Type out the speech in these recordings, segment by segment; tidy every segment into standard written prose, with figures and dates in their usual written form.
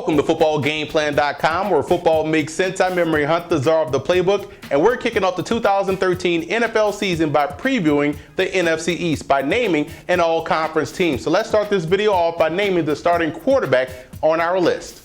Welcome to footballgameplan.com, where football makes sense. I'm Emery Hunt, the czar of the playbook, and we're kicking off the 2013 NFL season by previewing the NFC East by naming an all-conference team. So let's start this video off by naming the starting quarterback on our list.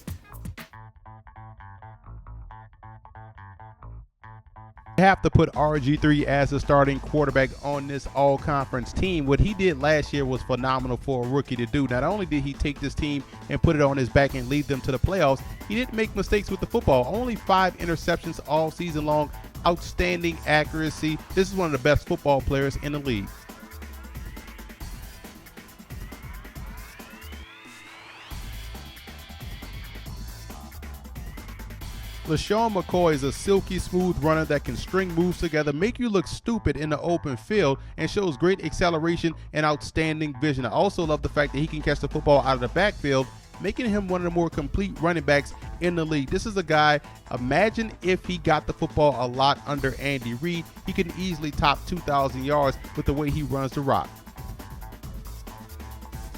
Have to put RG3 as the starting quarterback on this all-conference team. What he did last year was phenomenal for a rookie to do. Not only did he take this team and put it on his back and lead them to the playoffs, he didn't make mistakes with the football. Only 5 interceptions all season long. Outstanding accuracy. This is one of the best football players in the league. Lesean Mccoy is a silky smooth runner that can string moves together, make you look stupid in the open field, and shows great acceleration and outstanding vision. I also love the fact that he can catch the football out of the backfield, making him one of the more complete running backs in the league. This is a guy, imagine if he got the football a lot under Andy Reid. He can easily top 2,000 yards with the way he runs the rock.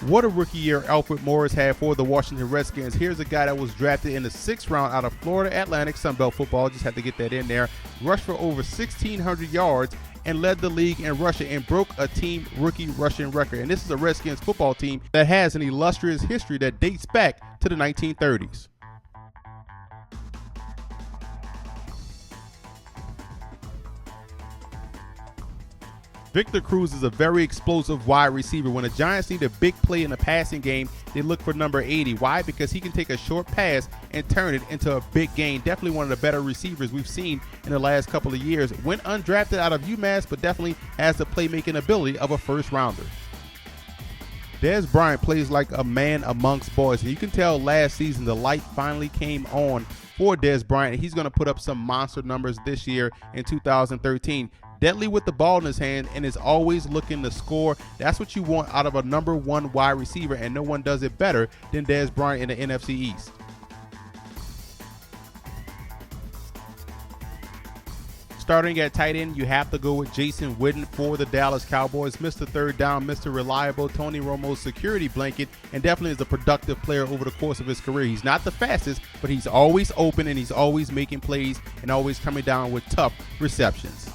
What a rookie year Alfred Morris had for the Washington Redskins. Here's a guy that was drafted in the 6th round out of Florida Atlantic, Sunbelt football. Just had to get that in there. Rushed for over 1,600 yards and led the league in rushing and broke a team rookie rushing record. And this is a Redskins football team that has an illustrious history that dates back to the 1930s. Victor Cruz is a very explosive wide receiver. When the Giants need a big play in the passing game, they look for number 80. Why? Because he can take a short pass and turn it into a big gain. Definitely one of the better receivers we've seen in the last couple of years. Went undrafted out of UMass, but definitely has the playmaking ability of a first rounder. Dez Bryant plays like a man amongst boys, and you can tell last season the light finally came on for Dez Bryant. He's going to put up some monster numbers this year in 2013. Deadly with the ball in his hand and is always looking to score. That's what you want out of a number 1 wide receiver, and no one does it better than Dez Bryant in the NFC East. Starting at tight end, you have to go with Jason Witten for the Dallas Cowboys. Mr. Third Down, Mr. Reliable, Tony Romo's security blanket, and definitely is a productive player over the course of his career. He's not the fastest, but he's always open and he's always making plays and always coming down with tough receptions.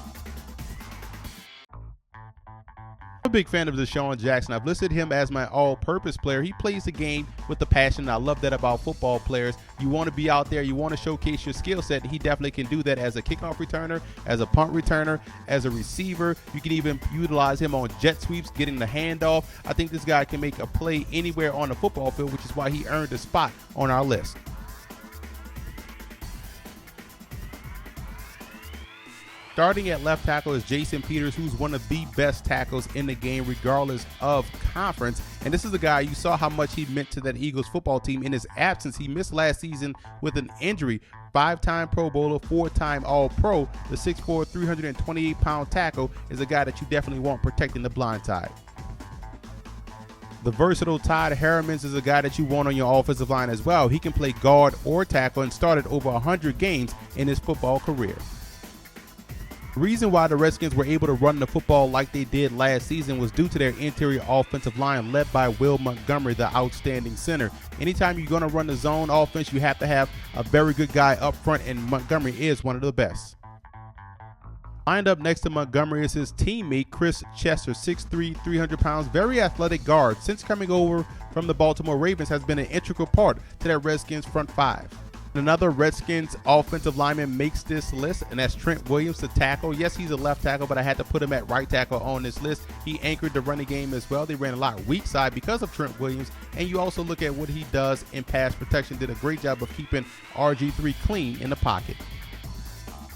I'm a big fan of Deshaun Jackson. I've listed him as my all-purpose player. He plays the game with the passion. I love that about football players. You want to be out there, you want to showcase your skill set. He definitely can do that as a kickoff returner, as a punt returner, as a receiver. You can even utilize him on jet sweeps, getting the handoff. I think this guy can make a play anywhere on the football field, which is why he earned a spot on our list. Starting at left tackle is Jason Peters, who's one of the best tackles in the game regardless of conference. And this is a guy, you saw how much he meant to that Eagles football team in his absence. He missed last season with an injury. 5-time Pro Bowler, 4-time All-Pro. The 6'4", 328-pound tackle is a guy that you definitely want protecting the blind side. The versatile Todd Harrimans is a guy that you want on your offensive line as well. He can play guard or tackle and started over 100 games in his football career. The reason why the Redskins were able to run the football like they did last season was due to their interior offensive line led by Will Montgomery, the outstanding center. Anytime you're going to run the zone offense, you have to have a very good guy up front, and Montgomery is one of the best. Lined up next to Montgomery is his teammate Chris Chester, 6'3", 300 pounds, very athletic guard. Since coming over from the Baltimore Ravens, has been an integral part to their Redskins front 5. Another Redskins offensive lineman makes this list, and that's Trent Williams, the tackle. Yes, he's a left tackle, but I had to put him at right tackle on this list. He anchored the running game as well. They ran a lot weak side because of Trent Williams, and you also look at what he does in pass protection. Did a great job of keeping RG3 clean in the pocket.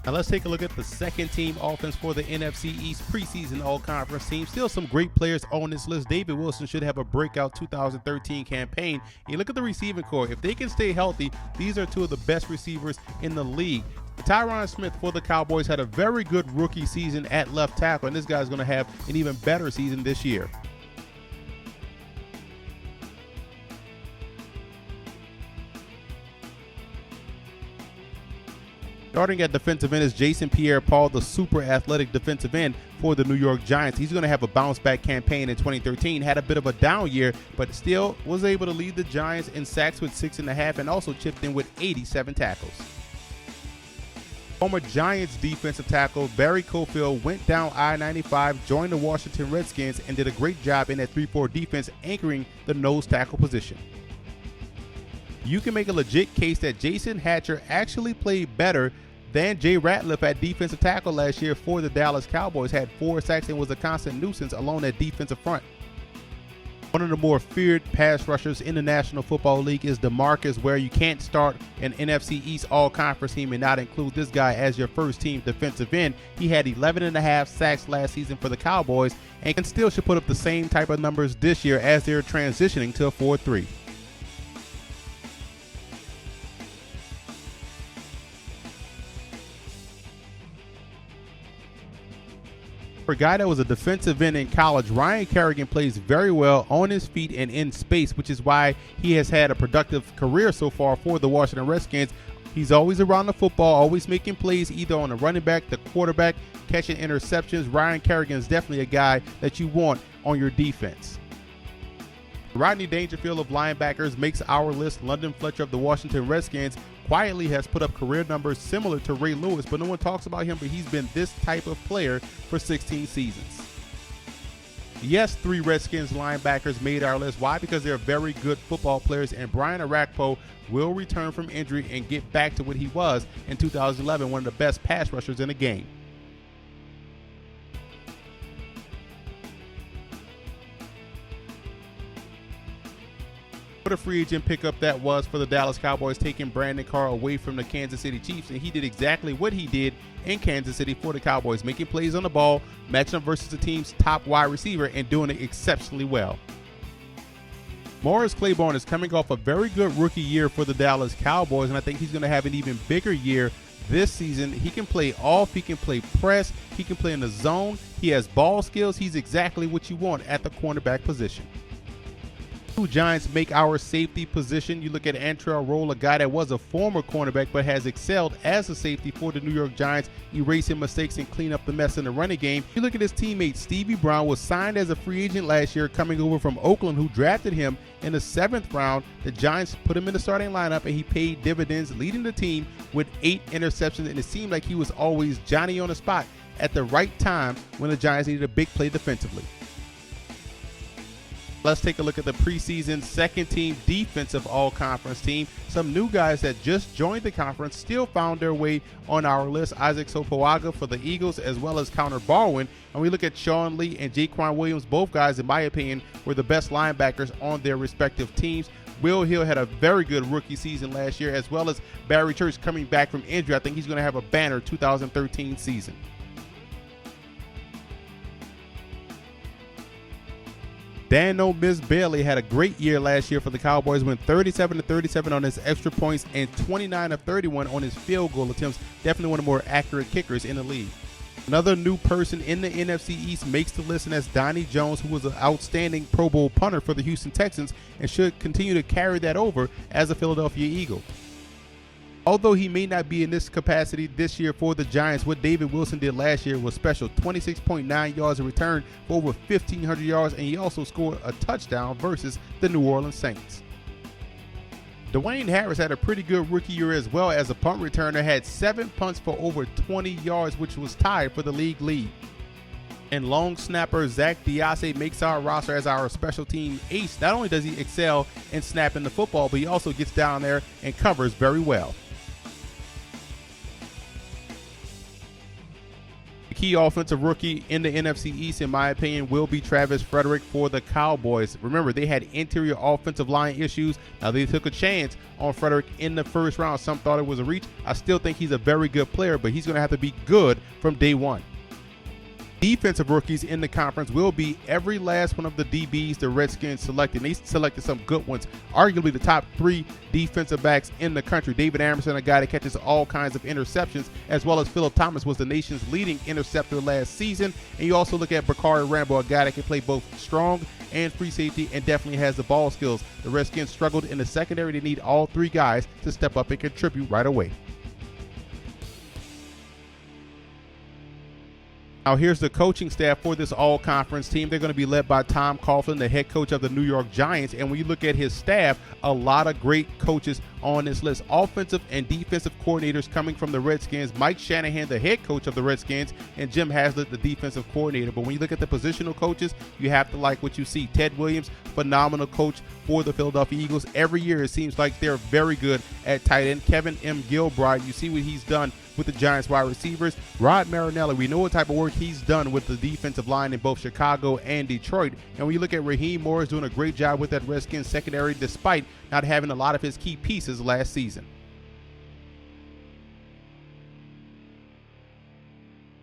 Now let's take a look at the second team offense for the NFC East preseason all-conference team. Still some great players on this list. David Wilson should have a breakout 2013 campaign. You look at the receiving core. If they can stay healthy, these are 2 of the best receivers in the league. Tyron Smith for the Cowboys had a very good rookie season at left tackle, and this guy's going to have an even better season this year. Starting at defensive end is Jason Pierre-Paul, the super athletic defensive end for the New York Giants. He's going to have a bounce-back campaign in 2013. Had a bit of a down year, but still was able to lead the Giants in sacks with 6.5 and also chipped in with 87 tackles. Former Giants defensive tackle Barry Cofield went down I-95, joined the Washington Redskins, and did a great job in that 3-4 defense, anchoring the nose tackle position. You can make a legit case that Jason Hatcher actually played better than Jay Ratliff at defensive tackle last year for the Dallas Cowboys. Had 4 sacks and was a constant nuisance along that defensive front. One of the more feared pass rushers in the National Football League is Demarcus Ware. You can't start an NFC East All-Conference team and not include this guy as your first-team defensive end. He had 11.5 sacks last season for the Cowboys and still should put up the same type of numbers this year as they're transitioning to a 4-3. For a guy that was a defensive end in college, Ryan Kerrigan plays very well on his feet and in space, which is why he has had a productive career so far for the Washington Redskins. He's always around the football, always making plays either on the running back, the quarterback, catching interceptions. Ryan Kerrigan is definitely a guy that you want on your defense. Rodney Dangerfield of linebackers makes our list. London Fletcher of the Washington Redskins quietly has put up career numbers similar to Ray Lewis, but no one talks about him, but he's been this type of player for 16 seasons. Yes, 3 Redskins linebackers made our list. Why? Because they're very good football players, and Brian Arakpo will return from injury and get back to what he was in 2011, one of the best pass rushers in the game. What a free agent pickup that was for the Dallas Cowboys, taking Brandon Carr away from the Kansas City Chiefs, and he did exactly what he did in Kansas City for the Cowboys, making plays on the ball, matching up versus the team's top wide receiver, and doing it exceptionally well. Morris Claiborne is coming off a very good rookie year for the Dallas Cowboys, and I think he's going to have an even bigger year this season. He can play off, he can play press, he can play in the zone, he has ball skills. He's exactly what you want at the cornerback position. 2 Giants make our safety position. You look at Antrell Roll, a guy that was a former cornerback but has excelled as a safety for the New York Giants, erasing mistakes and clean up the mess in the running game. You look at his teammate Stevie Brown, was signed as a free agent last year, coming over from Oakland, who drafted him in the 7th round. The Giants put him in the starting lineup and he paid dividends, leading the team with 8 interceptions, and it seemed like he was always Johnny on the spot at the right time when the Giants needed a big play defensively. Let's take a look at the preseason second-team defensive all-conference team. Some new guys that just joined the conference still found their way on our list. Isaac Sopoaga for the Eagles, as well as Connor Barwin. And we look at Sean Lee and Jaquan Williams. Both guys, in my opinion, were the best linebackers on their respective teams. Will Hill had a very good rookie season last year, as well as Barry Church coming back from injury. I think he's going to have a banner 2013 season. Dano Miss Bailey had a great year last year for the Cowboys, went 37-37 on his extra points and 29 of 31 on his field goal attempts. Definitely one of the more accurate kickers in the league. Another new person in the NFC East makes the list, and that's Donnie Jones, who was an outstanding Pro Bowl punter for the Houston Texans and should continue to carry that over as a Philadelphia Eagle. Although he may not be in this capacity this year for the Giants, what David Wilson did last year was special. 26.9 yards in return for over 1,500 yards, and he also scored a touchdown versus the New Orleans Saints. Dwayne Harris had a pretty good rookie year as well as a punt returner, had 7 punts for over 20 yards, which was tied for the league lead. And long snapper Zach Diase makes our roster as our special team ace. Not only does he excel in snapping the football, but he also gets down there and covers very well. The key offensive rookie in the NFC East, in my opinion, will be Travis Frederick for the Cowboys. Remember, they had interior offensive line issues. Now, they took a chance on Frederick in the first round. Some thought it was a reach. I still think he's a very good player, but he's going to have to be good from day one. Defensive rookies in the conference will be every last one of the DBs the Redskins selected. They selected some good ones, arguably the top 3 defensive backs in the country. David Amerson, a guy that catches all kinds of interceptions, as well as Phillip Thomas was the nation's leading interceptor last season. And you also look at Bakari Rambo, a guy that can play both strong and free safety and definitely has the ball skills. The Redskins struggled in the secondary. They need all 3 guys to step up and contribute right away. Now here's the coaching staff for this all-conference team. They're going to be led by Tom Coughlin, the head coach of the New York Giants. And when you look at his staff, a lot of great coaches on this list. Offensive and defensive coordinators coming from the Redskins. Mike Shanahan, the head coach of the Redskins, and Jim Haslett, the defensive coordinator. But when you look at the positional coaches, you have to like what you see. Ted Williams, phenomenal coach for the Philadelphia Eagles. Every year it seems like they're very good at tight end. Kevin M. Gilbride, you see what he's done with the Giants wide receivers. Rod Marinelli, we know what type of work he's done with the defensive line in both Chicago and Detroit. And when you look at Raheem Morris doing a great job with that Redskins secondary despite not having a lot of his key pieces last season.